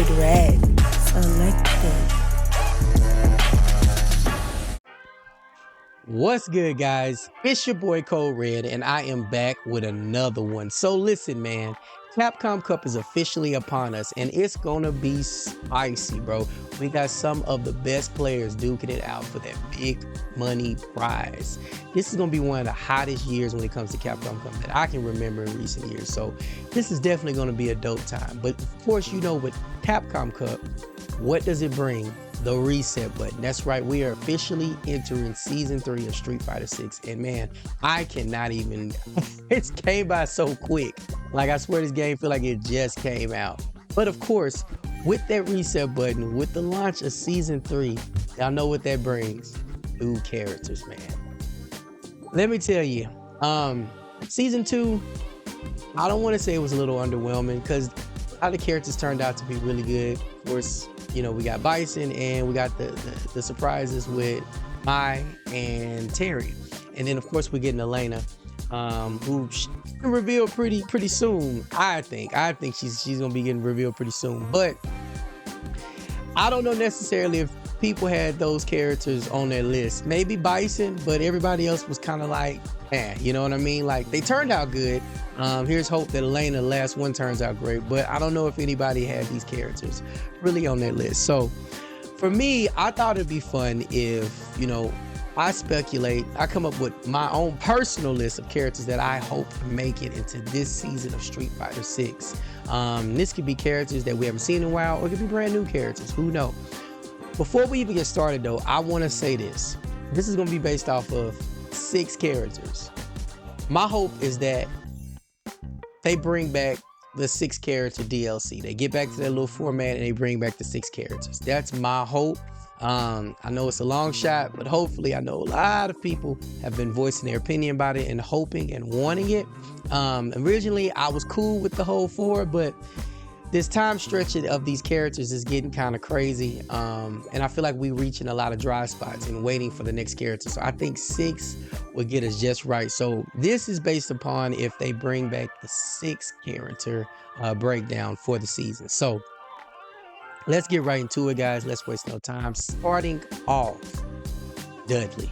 CodeRed selected. What's good, guys? It's your boy CodeRed, and I am back with another one. So listen, man, Capcom Cup is officially upon us, and it's gonna be spicy, bro. We got some of the best players duking it out for that big money prize. This is gonna be one of the hottest years when it comes to Capcom Cup that I can remember in recent years. So this is definitely gonna be a dope time. But of course, you know, with Capcom Cup, what does it bring? The reset button. That's right, we are officially entering season 3 of Street Fighter 6, and man, I cannot even it came by so quick. Like, I swear this game feel like it just came out. But of course, with that reset button, with the launch of season 3, y'all know what that brings. New characters, man. Let me tell you, season 2, I don't want to say it was a little underwhelming because a lot of the characters turned out to be really good. Of course, you know, we got Bison and we got the surprises with Mai and Terry. And then of course we're getting Elena, who revealed pretty soon. I think she's gonna be getting revealed pretty soon. But I don't know necessarily if people had those characters on their list. Maybe Bison, but everybody else was kind of like, eh, you know what I mean? Like, they turned out good. Here's hope that Elena, the last one, turns out great, but I don't know if anybody had these characters really on their list. So for me, I thought it'd be fun if, you know, I come up with my own personal list of characters that I hope make it into this season of Street Fighter 6. This could be characters that we haven't seen in a while, or it could be brand new characters, who knows? Before we even get started though, I want to say this. This is going to be based off of 6 characters. My hope is that they bring back the 6 character DLC. They get back to that little format and they bring back the 6 characters. That's my hope. I know it's a long shot, but hopefully, I know a lot of people have been voicing their opinion about it and hoping and wanting it. Originally, I was cool with the whole 4, but this time stretch of these characters is getting kind of crazy, and I feel like we're reaching a lot of dry spots and waiting for the next character. So I think 6 would get us just right. So this is based upon if they bring back the 6 character breakdown for the season. So let's get right into it, guys. Let's waste no time. Starting off, Dudley.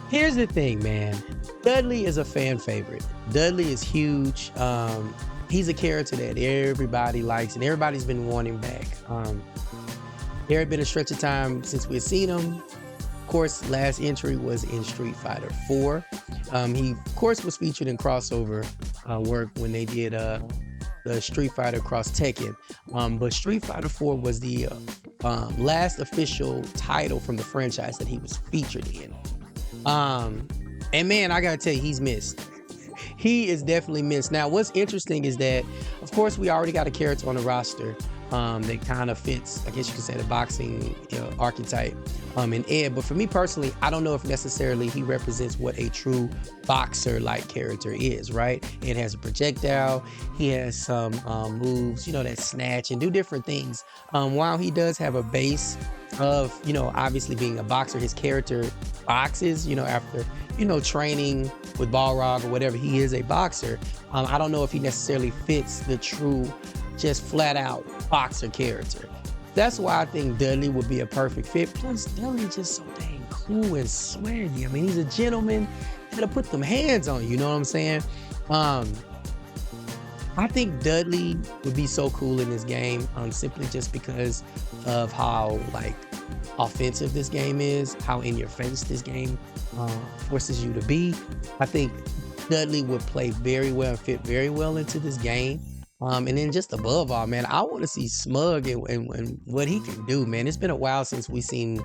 Here's the thing, man. Dudley is a fan favorite. Dudley is huge. He's a character that everybody likes and everybody's been wanting back. There had been a stretch of time since we had seen him. Of course, last entry was in Street Fighter 4. He, of course, was featured in crossover work when they did the Street Fighter Cross Tekken. But Street Fighter 4 was the last official title from the franchise that he was featured in. And man, I gotta tell you, he's missed. He is definitely missed. Now, what's interesting is that, of course, we already got a character on the roster that kind of fits, I guess you could say, the boxing archetype in Ed. But for me personally, I don't know if necessarily he represents what a true boxer-like character is, right? Ed has a projectile. He has some moves, you know, that snatch and do different things. While he does have a base of, you know, obviously being a boxer, his character boxes, you know, after, you know, training with Balrog or whatever, he is a boxer. I don't know if he necessarily fits the true, just flat out boxer character. That's why I think Dudley would be a perfect fit. Plus, Dudley's just so dang cool and swaggy. I mean, he's a gentleman that'll put them hands on you, you know what I'm saying? I think Dudley would be so cool in this game, simply just because of how, like, offensive this game is, how in your face this game forces you to be. I think Dudley would play very well and fit very well into this game. And then just above all, man, I want to see Smug and what he can do, man. It's been a while since we seen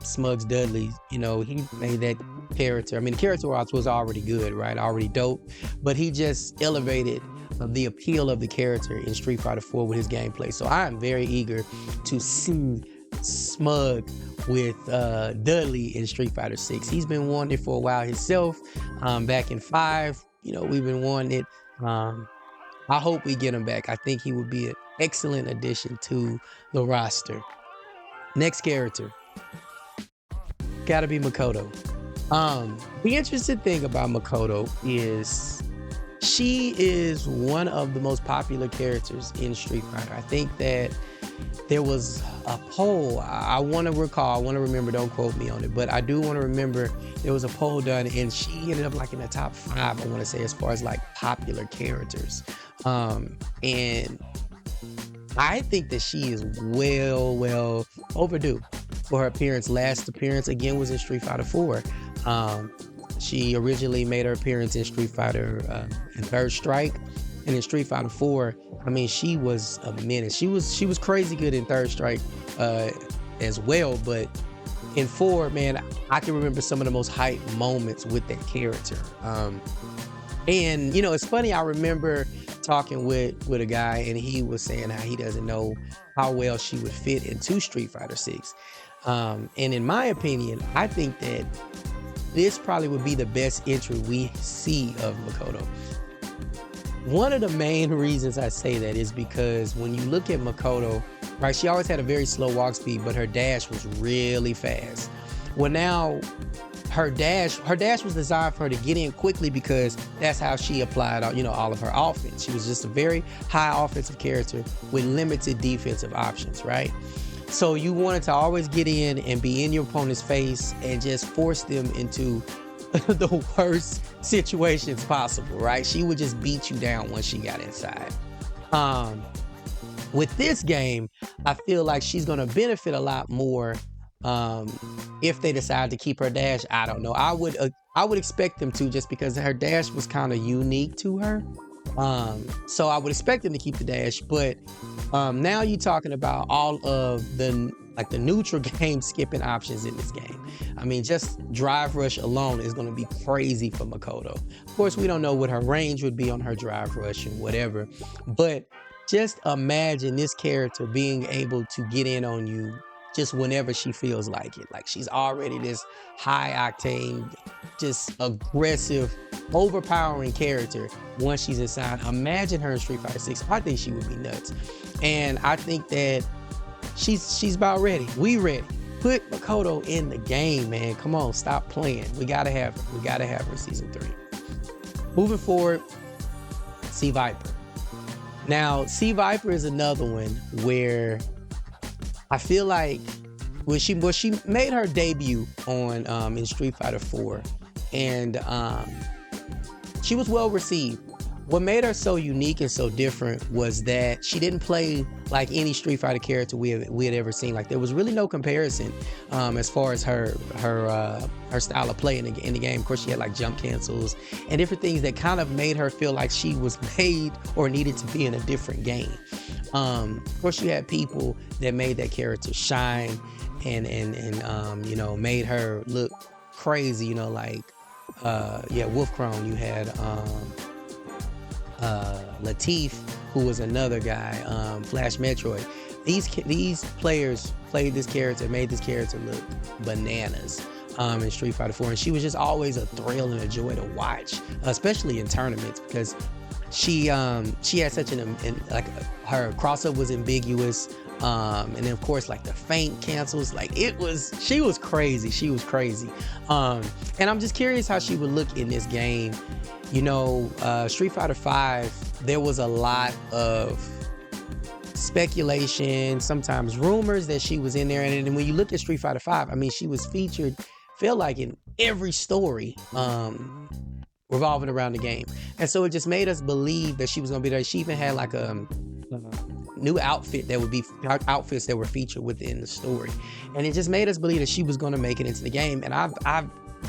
Smug's Dudley. You know, he made that character. I mean, the character was already good, right? Already dope, but he just elevated the appeal of the character in Street Fighter 4 with his gameplay. So I am very eager to see Smug with Dudley in Street Fighter 6. He's been wanting it for a while himself. Back in 5, you know, we've been wanting it. I hope we get him back. I think he would be an excellent addition to the roster. Next character, gotta be Makoto. The interesting thing about Makoto is She is one of the most popular characters in Street Fighter. I think that there was a poll, I want to recall, I want to remember, don't quote me on it, but I do want to remember there was a poll done and she ended up like in the top 5, I want to say, as far as like popular characters. And I think that she is well overdue for her appearance. Last appearance again was in Street Fighter 4. She originally made her appearance in Street Fighter in Third Strike, and in Street Fighter 4, I mean, she was a menace. She was crazy good in Third Strike as well, but in 4, man, I can remember some of the most hype moments with that character. And you know, it's funny, I remember talking with a guy and he was saying how he doesn't know how well she would fit into Street Fighter 6. And in my opinion, I think that this probably would be the best entry we see of Makoto. One of the main reasons I say that is because when you look at Makoto, right, she always had a very slow walk speed, but her dash was really fast. Well, now her dash was designed for her to get in quickly because that's how she applied, you know, all of her offense. She was just a very high offensive character with limited defensive options, right? So you wanted to always get in and be in your opponent's face and just force them into the worst situations possible, right? She would just beat you down once she got inside. With this game, I feel like she's gonna benefit a lot more if they decide to keep her dash. I don't know. I would expect them to, just because her dash was kind of unique to her. So I would expect them to keep the dash, but now you're talking about all of the neutral game skipping options in this game. I mean, just drive rush alone is going to be crazy for Makoto. Of course, we don't know what her range would be on her drive rush and whatever, but just imagine this character being able to get in on you just whenever she feels like it. Like, she's already this high octane, just aggressive, overpowering character once she's inside. Imagine her in Street Fighter 6. I think she would be nuts. And I think that she's about ready. We ready. Put Makoto in the game, man. Come on, stop playing. We gotta have her. We gotta have her season 3. Moving forward, C Viper. Now, C Viper is another one where I feel like when she made her debut on in Street Fighter 4, and she was well received. What made her so unique and so different was that she didn't play like any Street Fighter character we had ever seen. Like, there was really no comparison as far as her style of play in the game. Of course, she had like jump cancels and different things that kind of made her feel like she was made or needed to be in a different game. Of course, you had people that made that character shine and you know, made her look crazy. You know, like Wolf Crone. You had Latif, who was another guy, Flash Metroid. These players played this character, made this character look bananas in Street Fighter 4, and she was just always a thrill and a joy to watch, especially in tournaments, because she had such like her crossover was ambiguous, and then of course like the feint cancels, like she was crazy. And I'm just curious how she would look in this game. You know, Street Fighter 5, there was a lot of speculation, sometimes rumors that she was in there. And then when you look at Street Fighter 5, I mean, she was featured, feel like, in every story revolving around the game. And so it just made us believe that she was going to be there. She even had like a new outfit that would be outfits that were featured within the story. And it just made us believe that she was going to make it into the game. And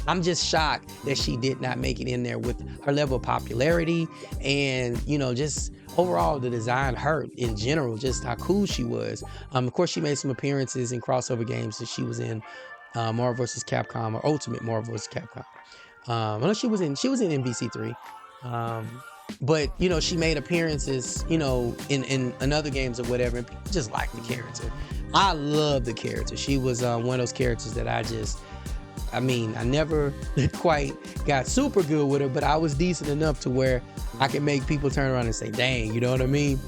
I'm just shocked that she did not make it in there with her level of popularity and, you know, just overall the design, her in general, just how cool she was. Of course, she made some appearances in crossover games that she was in, Marvel vs. Capcom, or Ultimate Marvel vs. Capcom. I know she was in MVC3. But, you know, she made appearances, you know, in other games or whatever, and people just like the character. I love the character. She was one of those characters that I never quite got super good with her, but I was decent enough to where I can make people turn around and say, dang, you know what I mean?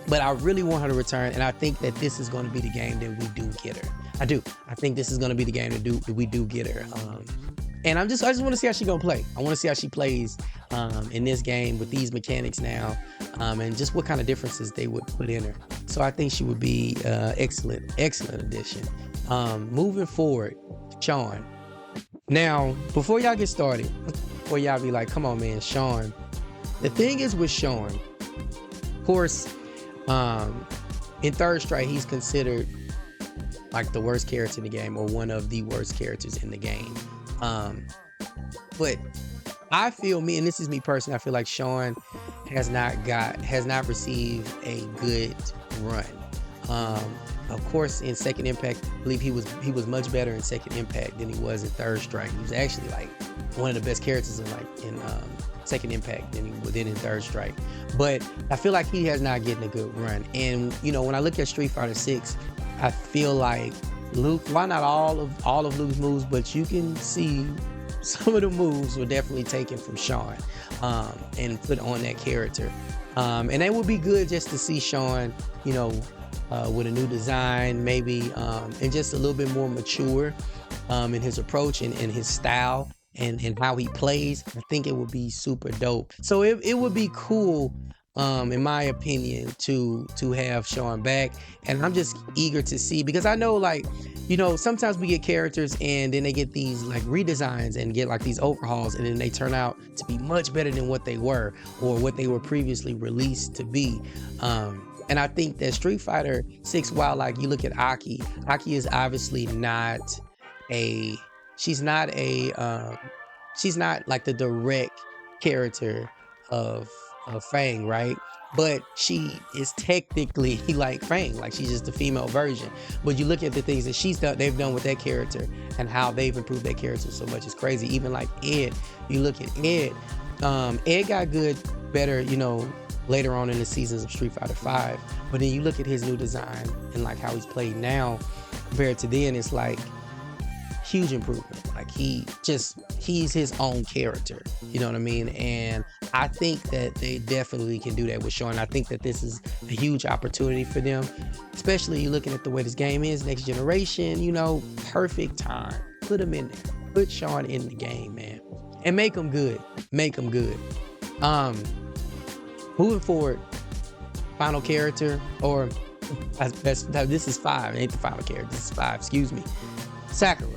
But I really want her to return, and I think that this is going to be the game that we do get her. I do. I think this is going to be the game that we do get her. And I just want to see how she gonna play. I want to see how she plays in this game with these mechanics now, and just what kind of differences they would put in her. So I think she would be excellent addition. Moving forward, Sean. Now, before y'all get started, before y'all be like, come on, man, Sean. The thing is with Sean, of course, in Third Strike, he's considered like the worst character in the game, or one of the worst characters in the game. But I feel, and this is me personally, I feel like Sean has not received a good run. Of course, in Second Impact, I believe he was much better in Second Impact than he was in Third Strike. He was actually like one of the best characters in Second Impact than he did in Third Strike. But I feel like he has not getting a good run. And you know, when I look at Street Fighter 6, I feel like Luke, why not all of Luke's moves, but you can see some of the moves were definitely taken from Sean and put on that character. And it would be good just to see Sean, you know, with a new design, maybe, and just a little bit more mature in his approach and his style and how he plays. I think it would be super dope. So it would be cool, in my opinion, to have Sean back. And I'm just eager to see, because I know, like, you know, sometimes we get characters and then they get these like redesigns and get like these overhauls, and then they turn out to be much better than what they were or what they were previously released to be. And I think that Street Fighter 6, while like you look at Aki is obviously not she's not like the direct character of Fang, right? But she is technically like Fang, like she's just the female version. But you look at the things that they've done with that character and how they've improved that character so much, it's crazy. Even like Ed, you look at Ed, Ed got better, you know, later on in the seasons of Street Fighter 5. But then you look at his new design and like how he's played now compared to then, it's like huge improvement. Like he's his own character, you know what I mean? And I think that they definitely can do that with Sean. I think that this is a huge opportunity for them, especially you looking at the way this game is, next generation, you know, perfect time. Put him in there. Put Sean in the game, man. And make him good. Make him good. Moving forward, final character, or this is 5, it ain't the final character, this is 5, excuse me. Sakura.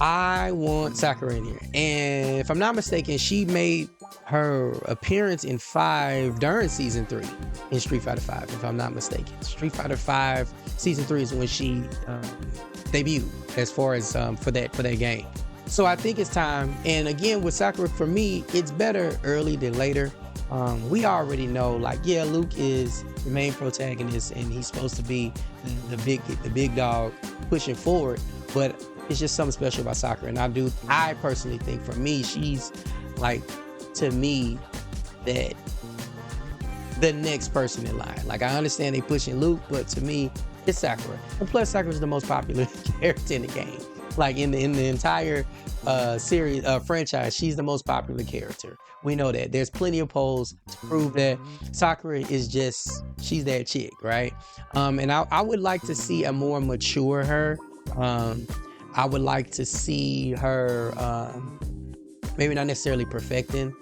I want Sakura in here. And if I'm not mistaken, she made her appearance in 5 during Season 3 in Street Fighter 5, if I'm not mistaken. Street Fighter 5 Season 3 is when she debuted as far as for that game. So I think it's time. And again, with Sakura, for me, it's better early than later. We already know, like, yeah, Luke is the main protagonist and he's supposed to be the big dog pushing forward, but it's just something special about Sakura. And I personally think, for me, she's like, to me, that the next person in line. Like, I understand they pushing Luke, but to me, it's Sakura. And plus, Sakura's the most popular character in the game. Like in the entire series franchise, she's the most popular character. We know that. There's plenty of polls to prove that Sakura is she's that chick, right? And I would like to see a more mature her. I would like to see her maybe not necessarily perfecting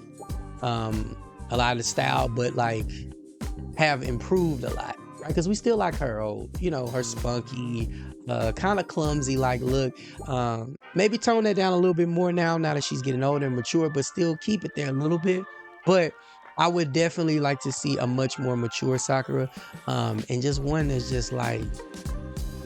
a lot of the style, but like have improved a lot, right? Because we still like her old, you know, her spunky, kind of clumsy like look. Maybe tone that down a little bit more now that she's getting older and mature, but still keep it there a little bit. But I would definitely like to see a much more mature Sakura, and just one that's just like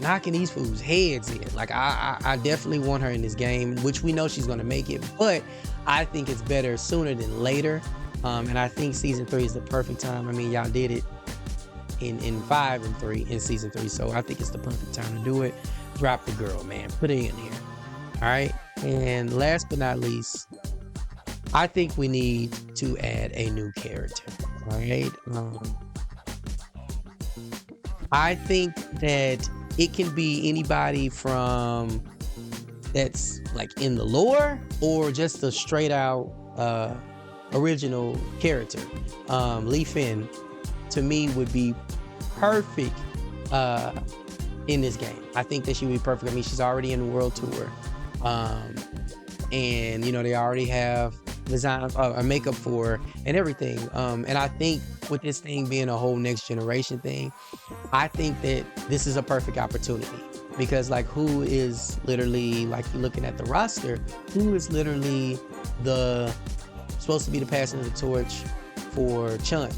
knocking these fools' heads in. Like I definitely want her in this game, which we know she's gonna make it, but I think it's better sooner than later. And I think Season 3 is the perfect time. I mean, y'all did it in 5 and 3 in Season 3, so I think it's the perfect time to do it. Drop the girl, man. Put it in here. All right. And last but not least, I think we need to add a new character. All right. I think that it can be anybody from that's like in the lore or just a straight out original character. Lee Fin to me would be perfect in this game. I think that she would be perfect. I mean, she's already in the world tour. And you know, they already have design a makeup for her and everything. And I think with this thing being a whole next generation thing, I think that this is a perfect opportunity, because like, who is literally, like, you're looking at the roster, who is literally the supposed to be the passing of the torch for Chun?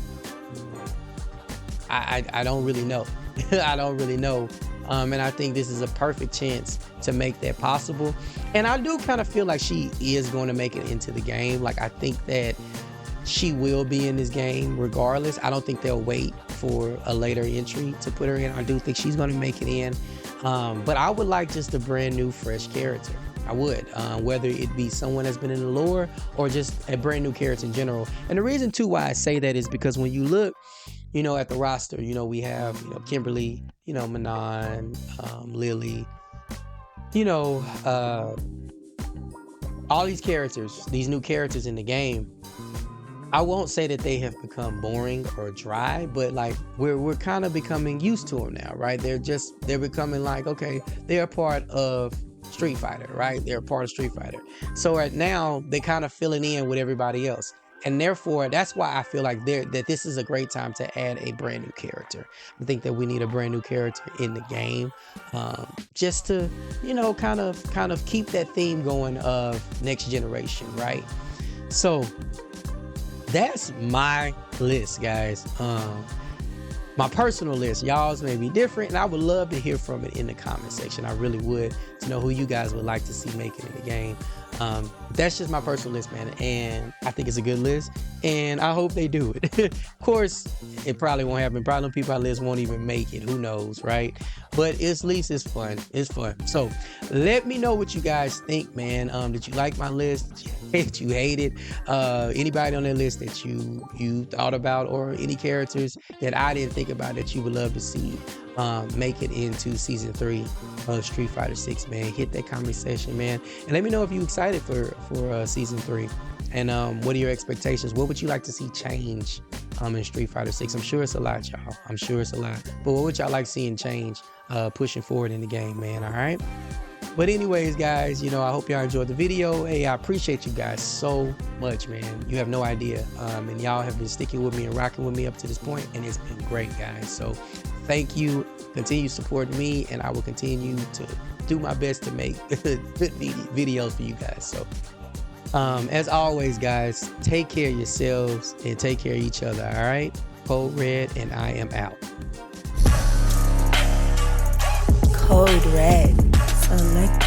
I don't really know. I don't really know. And I think this is a perfect chance to make that possible. And I do kind of feel like she is going to make it into the game. Like, I think that she will be in this game regardless. I don't think they'll wait for a later entry to put her in. I do think she's going to make it in. But I would like just a brand new, fresh character. I would, whether it be someone that's been in the lore or just a brand new character in general. And the reason too why I say that is because when you look, you know, at the roster, you know, we have, you know, Kimberly, you know, Manon, Lily, you know, all these characters, these new characters in the game. I won't say that they have become boring or dry, but like we're kind of becoming used to them now, right? They're becoming like, okay, they're a part of Street Fighter, right? They're a part of Street Fighter. So right now they kind of filling in with everybody else. And therefore, that's why I feel like that this is a great time to add a brand new character. I think that we need a brand new character in the game, just to, you know, kind of keep that theme going of next generation, right? So that's my list, guys. My personal list, y'all's may be different, and I would love to hear from it in the comment section. I really would, to know who you guys would like to see make it in the game. That's just my personal list, man, and I think it's a good list, and I hope they do it. Of course, it probably won't happen. Probably people on my list won't even make it. Who knows, right? But at least it's fun. It's fun. So let me know what you guys think, man. Did you like my list? Did you hate it? Anybody on that list that you thought about, or any characters that I didn't think about that you would love to see make it into season 3 of Street Fighter 6, man. Hit that comment section, man, and let me know if you're excited for season 3, and what are your expectations? What would you like to see change in Street Fighter 6? I'm sure it's a lot, y'all. I'm sure it's a lot, but what would y'all like seeing change pushing forward in the game, man? All right. But anyways, guys, you know, I hope y'all enjoyed the video. Hey, I appreciate you guys so much, man. You have no idea. And y'all have been sticking with me and rocking with me up to this point, and it's been great, guys. So thank you. Continue supporting me, and I will continue to do my best to make good videos for you guys. So as always, guys, take care of yourselves and take care of each other, all right? CodeRed, and I am out. CodeRed. Select